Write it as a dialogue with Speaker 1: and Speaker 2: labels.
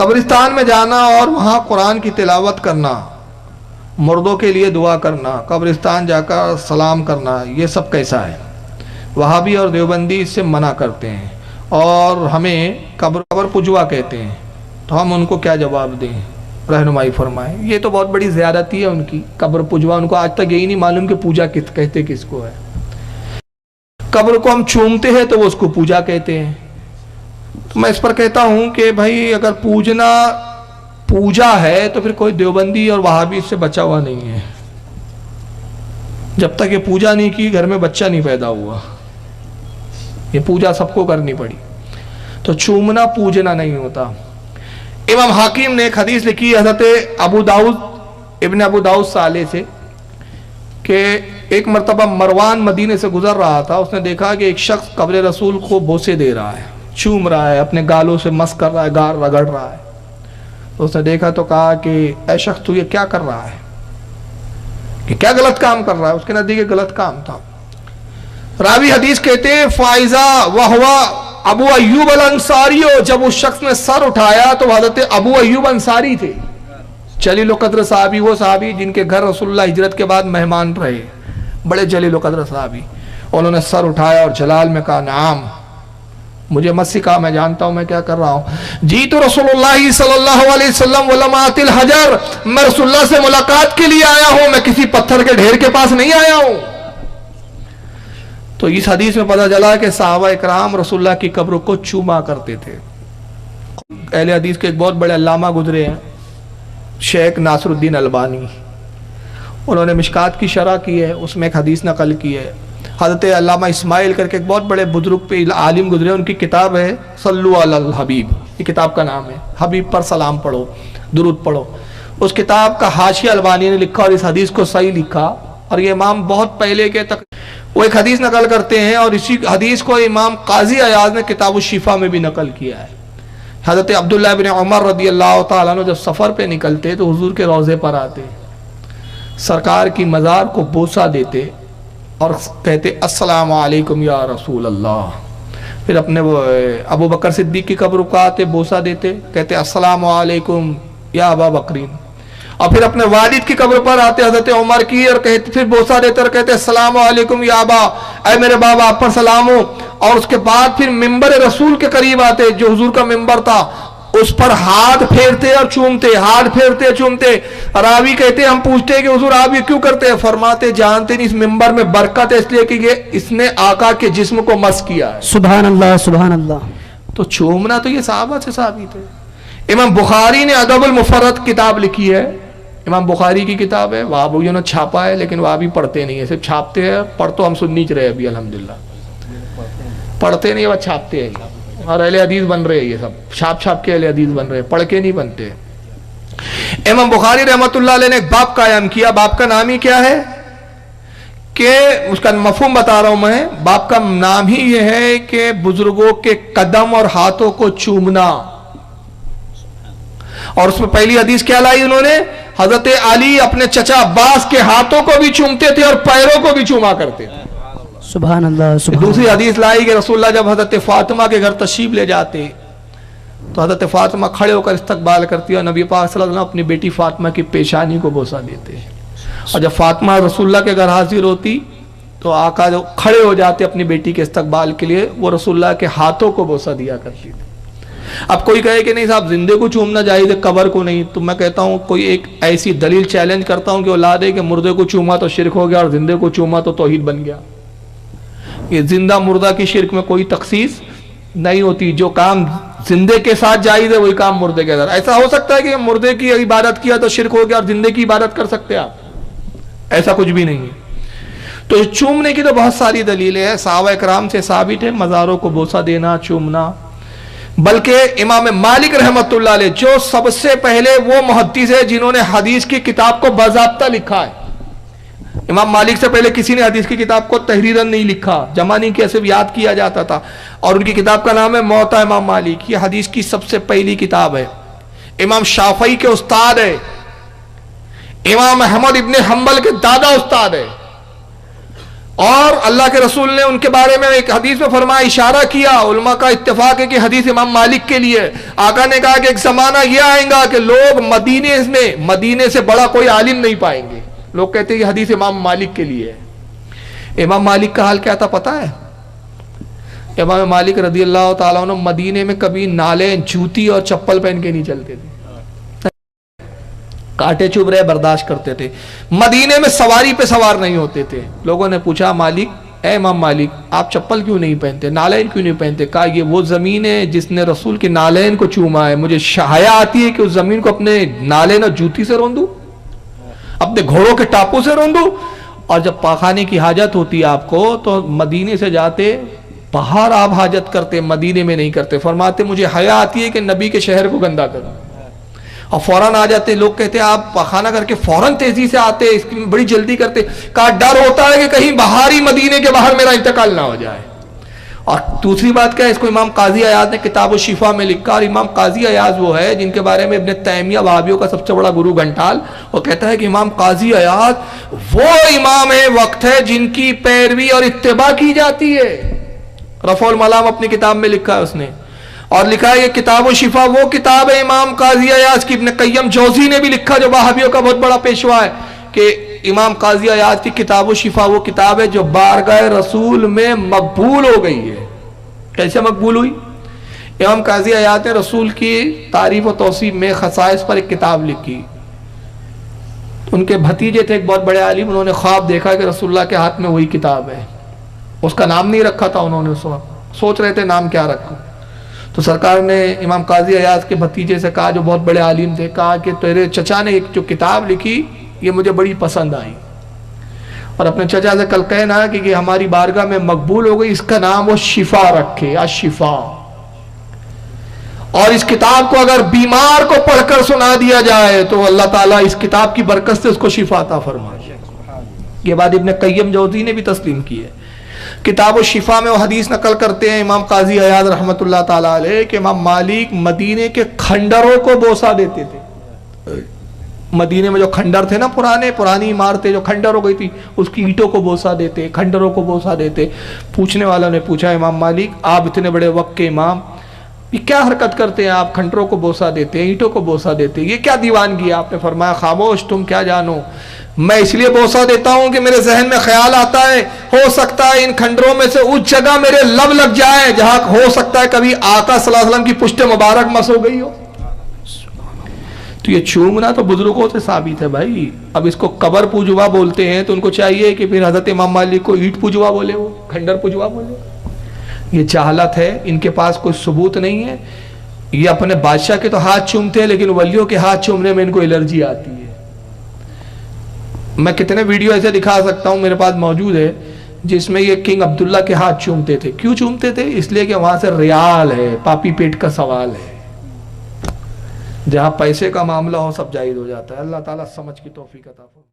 Speaker 1: قبرستان میں جانا اور وہاں قرآن کی تلاوت کرنا، مردوں کے لیے دعا کرنا، قبرستان جا کر سلام کرنا، یہ سب کیسا ہے؟ وہابی اور دیوبندی اس سے منع کرتے ہیں اور ہمیں قبر پجوا کہتے ہیں، تو ہم ان کو کیا جواب دیں؟ رہنمائی فرمائیں۔ یہ تو بہت بڑی زیادتی ہے ان کی، قبر پجوا، ان کو آج تک یہی نہیں معلوم کہ پوجا کہتے کس کو ہے۔ قبر کو ہم چومتے ہیں تو وہ اس کو پوجا کہتے ہیں۔ تو میں اس پر کہتا ہوں کہ بھائی اگر پوجنا پوجا ہے تو پھر کوئی دیوبندی اور وہابی اس سے بچا ہوا نہیں ہے۔ جب تک یہ پوجا نہیں کی گھر میں بچہ نہیں پیدا ہوا، یہ پوجا سب کو کرنی پڑی۔ تو چومنا پوجنا نہیں ہوتا۔ امام حاکم نے ایک حدیث لکھی حضرت ابن ابو داؤد صالح سے کہ ایک مرتبہ مروان مدینے سے گزر رہا تھا، اس نے دیکھا کہ ایک شخص قبر رسول کو بوسے دے رہا ہے، چوم رہا ہے، اپنے گالوں سے مس کر رہا ہے، گال رگڑ رہا ہے۔ تو اس نے دیکھا تو کہا کہ اے شخص تو یہ کیا کر رہا ہے، کہ کیا غلط کام کر رہا ہے؟ اس کے نزدیک غلط کام تھا۔ راوی حدیث کہتے ہیں فائزہ وہوا ابو ایوب الانصاری، جب اس شخص نے سر اٹھایا تو حضرت ابو ایوب انصاری تھے، جلیل القدر صحابی، وہ صحابی جن کے گھر رسول اللہ ہجرت کے بعد مہمان رہے، بڑے جلیل القدر صحابی۔ انہوں نے سر اٹھایا اور جلال میں کہا نعم، مجھے مت سکھا، میں جانتا ہوں میں کیا کر رہا ہوں۔ جی تو رسول اللہ صلی اللہ علیہ وسلم ولمعت الحجر، میں رسول اللہ سے ملاقات کے لیے آیا ہوں، میں کسی پتھر کے ڈھیر کے پاس نہیں آیا ہوں۔ تو اس حدیث میں پتہ چلا کہ صحابہ اکرام رسول اللہ کی قبر کو چوما کرتے تھے۔ اہل حدیث کے ایک بہت بڑے علامہ گزرے ہیں، شیخ ناصر الدین البانی، انہوں نے مشکات کی شرح کی ہے، اس میں ایک حدیث نقل کی ہے۔ حضرت علامہ اسماعیل کر کے ایک بہت بڑے بزرگ پہ عالم گزرے، ان کی کتاب ہے صلو علی الحبیب، یہ کتاب کا نام ہے، حبیب پر سلام پڑھو، درود پڑھو۔ اس کتاب کا حاشیہ البانی نے لکھا اور اس حدیث کو صحیح لکھا، اور یہ امام بہت پہلے کے تک وہ ایک حدیث نقل کرتے ہیں، اور اسی حدیث کو امام قاضی عیاض نے کتاب الشفا میں بھی نقل کیا ہے۔ حضرت عبداللہ بن عمر رضی اللہ تعالیٰ عنہ جب سفر پہ نکلتے تو حضور کے روضے پر آتے، سرکار کی مزار کو بوسہ دیتے اور کہتے السلام علیکم یا رسول اللہ۔ پھر اپنے ابو بکر صدیق کی قبر کو آتے، بوسہ دیتے، کہتے السلام علیکم یا ابا بکرین۔ اور پھر اپنے والد کی قبر پر آتے حضرت عمر کی، اور کہتے پھر بوسہ دیتے اور کہتے السلام علیکم یا ابا، اے میرے بابا آپ پر سلام ہو۔ اور اس کے بعد پھر ممبر رسول کے قریب آتے، جو حضور کا ممبر تھا، اس پر ہاتھ پھیرتے اور چومتے، ہاتھ پھیرتے چومتے۔ راوی کہتے ہم پوچھتے کہ حضور آپ یہ کیوں کرتے ہیں؟ فرماتے جانتے نہیں اس ممبر میں برکت ہے، اس لیے کہ یہ اس نے آقا کے جسم کو مس کیا ہے۔
Speaker 2: سبحان اللہ سبحان اللہ۔
Speaker 1: تو چومنا تو یہ صحابہ سے ثابت ہے۔ امام بخاری نے ادب المفرد کتاب لکھی ہے، امام بخاری کی کتاب ہے، وہابیوں نے چھاپا ہے، لیکن وہابی پڑھتے نہیں ہے، صرف چھاپتے ہیں۔ پڑھ تو ہم سن نہیں رہے ابھی الحمدللہ، پڑھتے نہیں، وہ چھاپتے ہیں، اور اہل حدیث بن رہے ہیں، یہ سب چھاپ کے اہل حدیث بن رہے ہیں، پڑھ کے نہیں بنتے۔ امام بخاری رحمۃ اللہ علیہ نے ایک باب قائم کیا، باب کا نام ہی کیا ہے کہ اس کا مفہوم بتا رہا ہوں میں، باب کا نام ہی یہ ہے کہ بزرگوں کے قدم اور ہاتھوں کو چومنا۔ اور اس میں پہلی حدیث کیا لائی انہوں نے؟ حضرت علی اپنے چچا عباس کے ہاتھوں کو بھی چومتے تھے اور پیروں کو بھی چوما کرتے تھے۔
Speaker 2: سبحان اللہ سبحان۔
Speaker 1: دوسری حدیث لائی کہ رسول اللہ جب حضرت فاطمہ کے گھر تشریف لے جاتے تو حضرت فاطمہ کھڑے ہو کر استقبال کرتی اور نبی پاک صلی اللہ علیہ وسلم اپنی بیٹی فاطمہ کی پیشانی کو بوسہ دیتے، اور جب فاطمہ رسول اللہ کے گھر حاضر ہوتی تو آقا جو کھڑے ہو جاتے اپنی بیٹی کے استقبال کے لیے، وہ رسول اللہ کے ہاتھوں کو بوسہ دیا کرتی تھی۔ اب کوئی کہے کہ نہیں صاحب زندے کو چومنا جائز ہے قبر کو نہیں، تو میں کہتا ہوں کوئی ایک ایسی دلیل چیلنج کرتا ہوں کہ وہ لا دے کہ مردے کو چوما تو شرک ہو گیا اور زندے کو چوما تو توحید بن گیا۔ یہ زندہ مردہ کی شرک میں کوئی تخصیص نہیں ہوتی، جو کام زندے کے ساتھ جائز ہے وہی کام مردے کے ساتھ۔ ایسا ہو سکتا ہے کہ مردے کی عبادت کیا تو شرک ہو گیا اور زندے کی عبادت کر سکتے آپ؟ ایسا کچھ بھی نہیں ہے۔ تو چومنے کی تو بہت ساری دلیلیں ہیں، صحابہ اکرام سے ثابت ہے مزاروں کو بوسہ دینا، چومنا۔ بلکہ امام مالک رحمۃ اللہ علیہ جو سب سے پہلے وہ محدث ہے جنہوں نے حدیث کی کتاب کو باضابطہ لکھا ہے، امام مالک سے پہلے کسی نے حدیث کی کتاب کو تحریراً نہیں لکھا، جمع نہیں کیا، صرف یاد کیا جاتا تھا، اور ان کی کتاب کا نام ہے موطا امام مالک۔ یہ حدیث کی سب سے پہلی کتاب ہے۔ امام شافعی کے استاد ہے، امام احمد ابن حنبل کے دادا استاد ہے، اور اللہ کے رسول نے ان کے بارے میں ایک حدیث میں فرمایا، اشارہ کیا، علماء کا اتفاق ہے کہ حدیث امام مالک کے لیے، آقا نے کہا کہ ایک زمانہ یہ آئے گا کہ لوگ مدینے سے بڑا کوئی عالم نہیں پائیں گے. لوگ کہتے ہیں کہ حدیث امام مالک کے لیے ہے. امام مالک کا حال کیا تھا پتا ہے؟ امام مالک رضی اللہ تعالیٰ عنہ مدینے میں کبھی نالے، جوتی اور چپل پہن کے نہیں چلتے تھے، کاٹے چبھ رہے برداشت کرتے تھے. مدینے میں سواری پہ سوار نہیں ہوتے تھے. لوگوں نے پوچھا مالک، اے امام مالک، آپ چپل کیوں نہیں پہنتے، نالین کیوں نہیں پہنتے؟ کہا یہ وہ زمین ہے جس نے رسول کے نالین کو چوما ہے، مجھے حیا آتی ہے کہ اس زمین کو اپنے نالین اور جوتی سے روندوں، اپنے گھوڑوں کے ٹاپوں سے روندوں. اور جب پاخانے کی حاجت ہوتی آپ کو تو مدینے سے جاتے باہر آپ حاجت کرتے، مدینے میں نہیں کرتے. فرماتے مجھے حیا آتی ہے کہ نبی کے شہر کو گندا کروں، اور فوراً آ جاتے. لوگ کہتے ہیں آپ پاخانہ کر کے فوراً تیزی سے آتے، اس کی بڑی جلدی کرتے. کہا ڈر ہوتا ہے کہ کہیں باہر ہی مدینے کے باہر میرا انتقال نہ ہو جائے. اور دوسری بات کیا ہے، اس کو امام قاضی عیاض نے کتاب الشفا میں لکھا. اور امام قاضی عیاض وہ ہے جن کے بارے میں ابن تیمیہ وہابیوں کا سب سے بڑا گرو گھنٹال وہ کہتا ہے کہ امام قاضی عیاض وہ امام وقت ہے جن کی پیروی اور اتباع کی جاتی ہے. رفع الملام اپنی کتاب میں لکھا ہے اس نے، اور لکھا ہے یہ کتاب الشفا وہ کتاب ہے امام قاضی عیاض کی. ابن قیم جوزی نے بھی لکھا جو وہابیوں کا بہت بڑا پیشوا ہے کہ امام قاضی عیاض کی کتاب الشفا وہ کتاب ہے جو بارگاہ رسول میں مقبول ہو گئی ہے. کیسے مقبول ہوئی؟ امام قاضی عیاض نے رسول کی تعریف و توصیف میں خصائص پر ایک کتاب لکھی. ان کے بھتیجے تھے ایک بہت بڑے عالم، انہوں نے خواب دیکھا کہ رسول اللہ کے ہاتھ میں وہی کتاب ہے. اس کا نام نہیں رکھا تھا انہوں نے، سوچ رہے تھے نام کیا رکھوں. تو سرکار نے امام قاضی عیاض کے بھتیجے سے کہا جو بہت بڑے عالم تھے، کہا کہ تیرے چچا نے ایک جو کتاب لکھی یہ مجھے بڑی پسند آئی، اور اپنے چچا سے کل کہنا کہ یہ ہماری بارگاہ میں مقبول ہو گئی، اس کا نام وہ شفا رکھے، الشفا. اور اس کتاب کو اگر بیمار کو پڑھ کر سنا دیا جائے تو اللہ تعالیٰ اس کتاب کی برکت سے اس کو شفا عطا فرمائے. یہ بات ابن قیم جوزی نے بھی تسلیم کی ہے. کتاب الشفا میں وہ حدیث نقل کرتے ہیں امام قاضی عیاض رحمۃ اللہ تعالیٰ علیہ کہ امام مالک مدینے کے کھنڈروں کو بوسہ دیتے تھے. مدینے میں جو کھنڈر تھے نا، پرانی عمارتیں جو کھنڈر ہو گئی تھی، اس کی اینٹوں کو بوسہ دیتے، کھنڈروں کو بوسہ دیتے. پوچھنے والوں نے پوچھا امام مالک آپ اتنے بڑے وقت کے امام یہ کیا حرکت کرتے ہیں، آپ کھنڈروں کو بوسہ دیتے ہیں، اینٹوں کو بوسہ دیتے ہیں، یہ کیا دیوانگی ہے؟ آپ نے فرمایا خاموش، تم کیا جانو، میں اس لیے بوسہ دیتا ہوں کہ میرے ذہن میں خیال آتا ہے ہو سکتا ہے ان کھنڈروں میں سے اس جگہ میرے لب لگ جائے جہاں ہو سکتا ہے کبھی آقا صلی اللہ علیہ وسلم کی پشت مبارک مس ہو گئی ہو. تو یہ چومنا تو بزرگوں سے ثابت ہے بھائی. اب اس کو قبر پوجوا بولتے ہیں تو ان کو چاہیے کہ پھر حضرت امام مالک کو اینٹ پوجوا بولے، وہ کھنڈر پوجوا بولے. یہ جہالت ہے، ان کے پاس کوئی ثبوت نہیں ہے. یہ اپنے بادشاہ کے تو ہاتھ چومتے ہیں لیکن ولیوں کے ہاتھ چومنے میں ان کو الرجی آتی ہے. میں کتنے ویڈیو ایسے دکھا سکتا ہوں، میرے پاس موجود ہے، جس میں یہ کنگ عبداللہ کے ہاتھ چومتے تھے. کیوں چومتے تھے؟ اس لیے کہ وہاں سے ریال ہے، پاپی پیٹ کا سوال ہے. جہاں پیسے کا معاملہ ہو سب جائز ہو جاتا ہے. اللہ تعالیٰ سمجھ کی توفیق عطا فرمائے.